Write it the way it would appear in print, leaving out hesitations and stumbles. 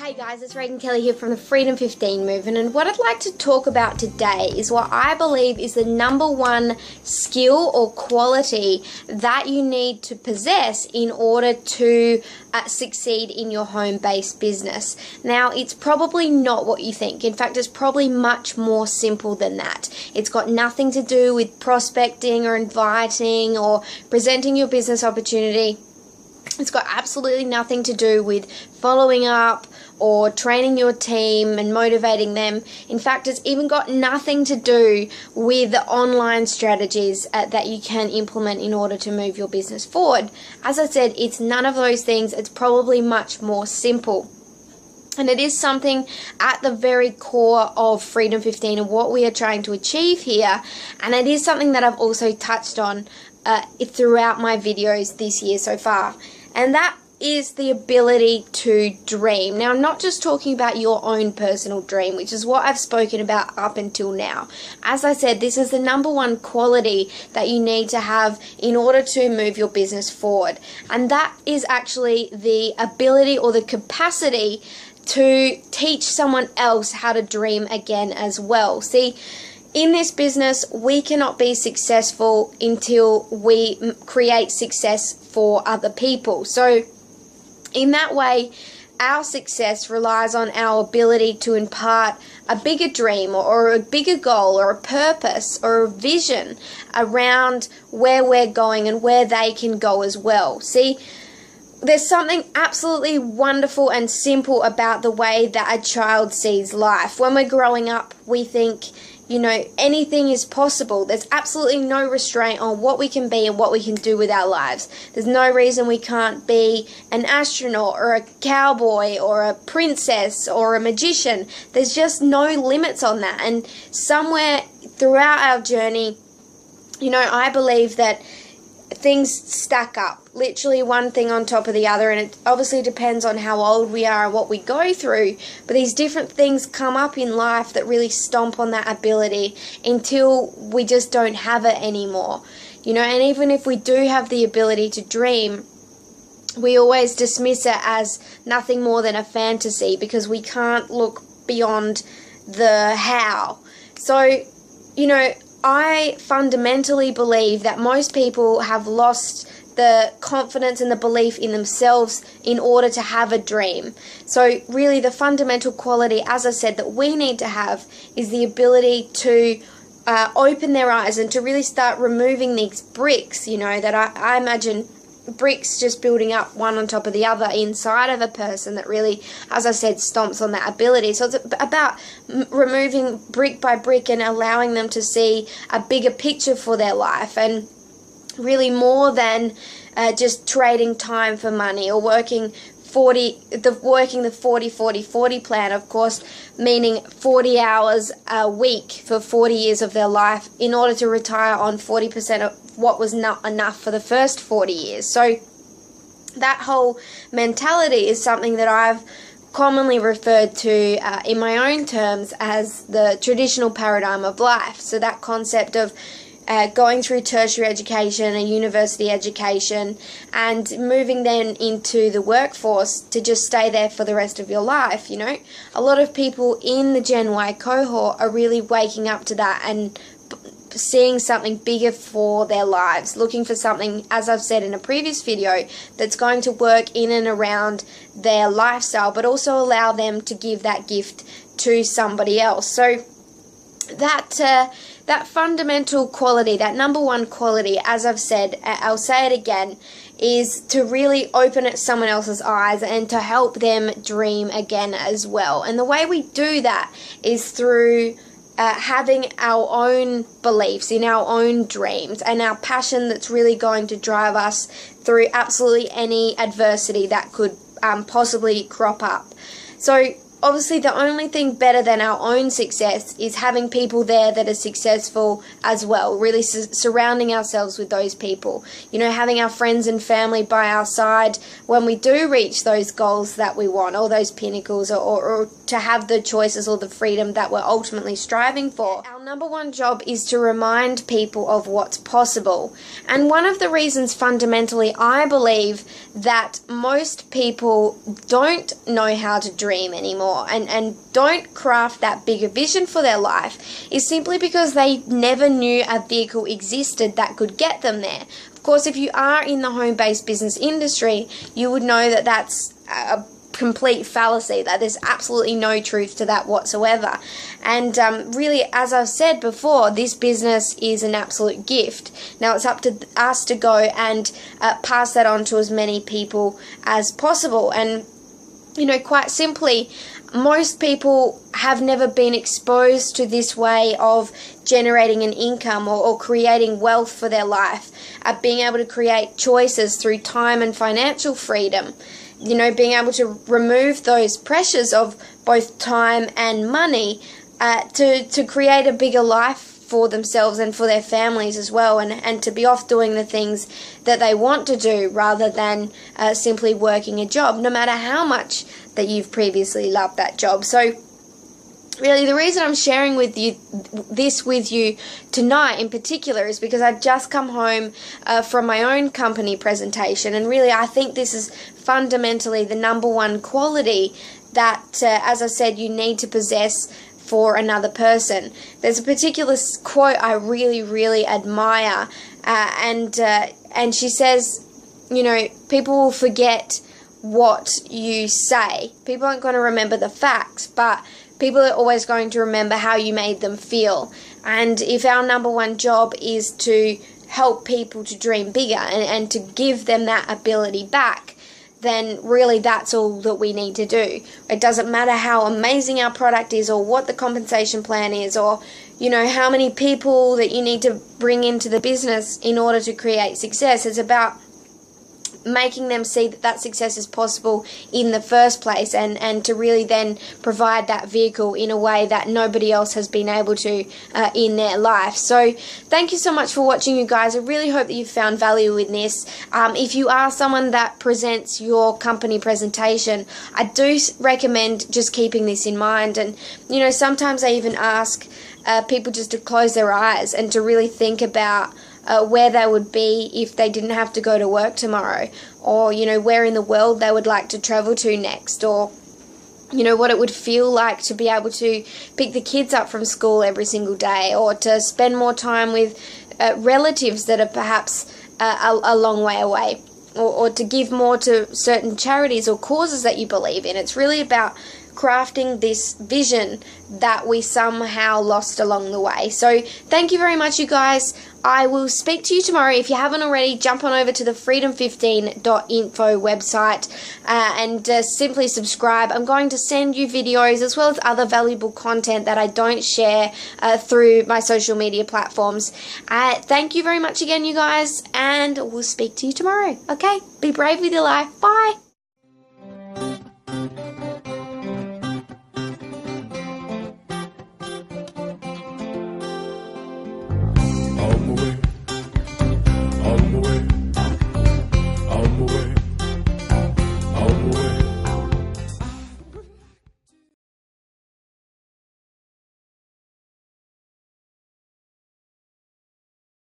Hey guys, it's Reagan Kelly here from the Freedom 15 movement, and what I'd like to talk about today is what I believe is the number one skill or quality that you need to possess in order to succeed in your home-based business. Now, it's probably not what you think. In fact, it's probably much more simple than that. It's got nothing to do with prospecting or inviting or presenting your business opportunity. It's got absolutely nothing to do with following up or training your team and motivating them. In fact, it's even got nothing to do with the online strategies that you can implement in order to move your business forward. As I said, it's none of those things. It's probably much more simple. And it is something at the very core of Freedom 15 and what we are trying to achieve here. And it is something that I've also touched on throughout my videos this year so far. And that is the ability to dream. Now, I'm not just talking about your own personal dream, which is what I've spoken about up until now. As I said, this is the number one quality that you need to have in order to move your business forward. And that is actually the ability or the capacity to teach someone else how to dream again as well. See, in this business, we cannot be successful until we create success for other people. So in that way, our success relies on our ability to impart a bigger dream or a bigger goal or a purpose or a vision around where we're going and where they can go as well. See, there's something absolutely wonderful and simple about the way that a child sees life. When we're growing up, we think, you know, anything is possible. There's absolutely no restraint on what we can be and what we can do with our lives. There's no reason we can't be an astronaut or a cowboy or a princess or a magician. There's just no limits on that. And somewhere throughout our journey, you know, I believe that things stack up, literally one thing on top of the other, and it obviously depends on how old we are and what we go through, but these different things come up in life that really stomp on that ability until we just don't have it anymore, you know. And even if we do have the ability to dream, we always dismiss it as nothing more than a fantasy because we can't look beyond the how. So, you know, I fundamentally believe that most people have lost the confidence and the belief in themselves in order to have a dream. So really the fundamental quality, as I said, that we need to have is the ability to open their eyes and to really start removing these bricks, you know, that I imagine bricks just building up one on top of the other inside of a person that really, as I said, stomps on that ability. So it's about removing brick by brick and allowing them to see a bigger picture for their life, and really more than just trading time for money or working the 40-40-40 plan, of course, meaning 40 hours a week for 40 years of their life in order to retire on 40% of what was not enough for the first 40 years. So that whole mentality is something that I've commonly referred to in my own terms as the traditional paradigm of life. So that concept of going through tertiary education and university education and moving then into the workforce to just stay there for the rest of your life, you know. A lot of people in the Gen Y cohort are really waking up to that and seeing something bigger for their lives, looking for something, as I've said in a previous video, that's going to work in and around their lifestyle, but also allow them to give that gift to somebody else. So that fundamental quality, that number one quality, as I've said, I'll say it again, is to really open someone else's eyes and to help them dream again as well. And the way we do that is through having our own beliefs in our own dreams and our passion that's really going to drive us through absolutely any adversity that could possibly crop up. So obviously the only thing better than our own success is having people there that are successful as well, really surrounding ourselves with those people, you know, having our friends and family by our side when we do reach those goals that we want, or those pinnacles, or to have the choices or the freedom that we're ultimately striving for. Our number one job is to remind people of what's possible. And one of the reasons fundamentally I believe that most people don't know how to dream anymore and don't craft that bigger vision for their life is simply because they never knew a vehicle existed that could get them there. Of course, if you are in the home-based business industry, you would know that that's a complete fallacy, that there's absolutely no truth to that whatsoever. And really, as I've said before, this business is an absolute gift. Now it's up to us to go and pass that on to as many people as possible. And you know, quite simply, most people have never been exposed to this way of generating an income or creating wealth for their life, being able to create choices through time and financial freedom, you know, being able to remove those pressures of both time and money to create a bigger life for themselves and for their families as well, and to be off doing the things that they want to do rather than simply working a job, no matter how much that you've previously loved that job. So really, the reason I'm sharing with you this with you tonight in particular is because I've just come home from my own company presentation, and really I think this is fundamentally the number one quality that, as I said, you need to possess for another person. There's a particular quote I really, really admire, and she says, you know, people will forget what you say. People aren't going to remember the facts, but people are always going to remember how you made them feel. And if our number one job is to help people to dream bigger and to give them that ability back, then really that's all that we need to do. It doesn't matter how amazing our product is, or what the compensation plan is, or you know, how many people that you need to bring into the business in order to create success. It's about making them see that that success is possible in the first place, and to really then provide that vehicle in a way that nobody else has been able to in their life. So thank you so much for watching, you guys. I really hope that you found value in this. If you are someone that presents your company presentation, I do recommend just keeping this in mind. And you know, sometimes I even ask people just to close their eyes and to really think about where they would be if they didn't have to go to work tomorrow, or you know, where in the world they would like to travel to next, or you know, what it would feel like to be able to pick the kids up from school every single day, or to spend more time with relatives that are perhaps a long way away, or to give more to certain charities or causes that you believe in. It's really about crafting this vision that we somehow lost along the way. So thank you very much, you guys. I will speak to you tomorrow. If you haven't already, jump on over to the freedom15.info website and simply subscribe. I'm going to send you videos as well as other valuable content that I don't share through my social media platforms. Thank you very much again, you guys, and we'll speak to you tomorrow. Okay, be brave with your life. Bye.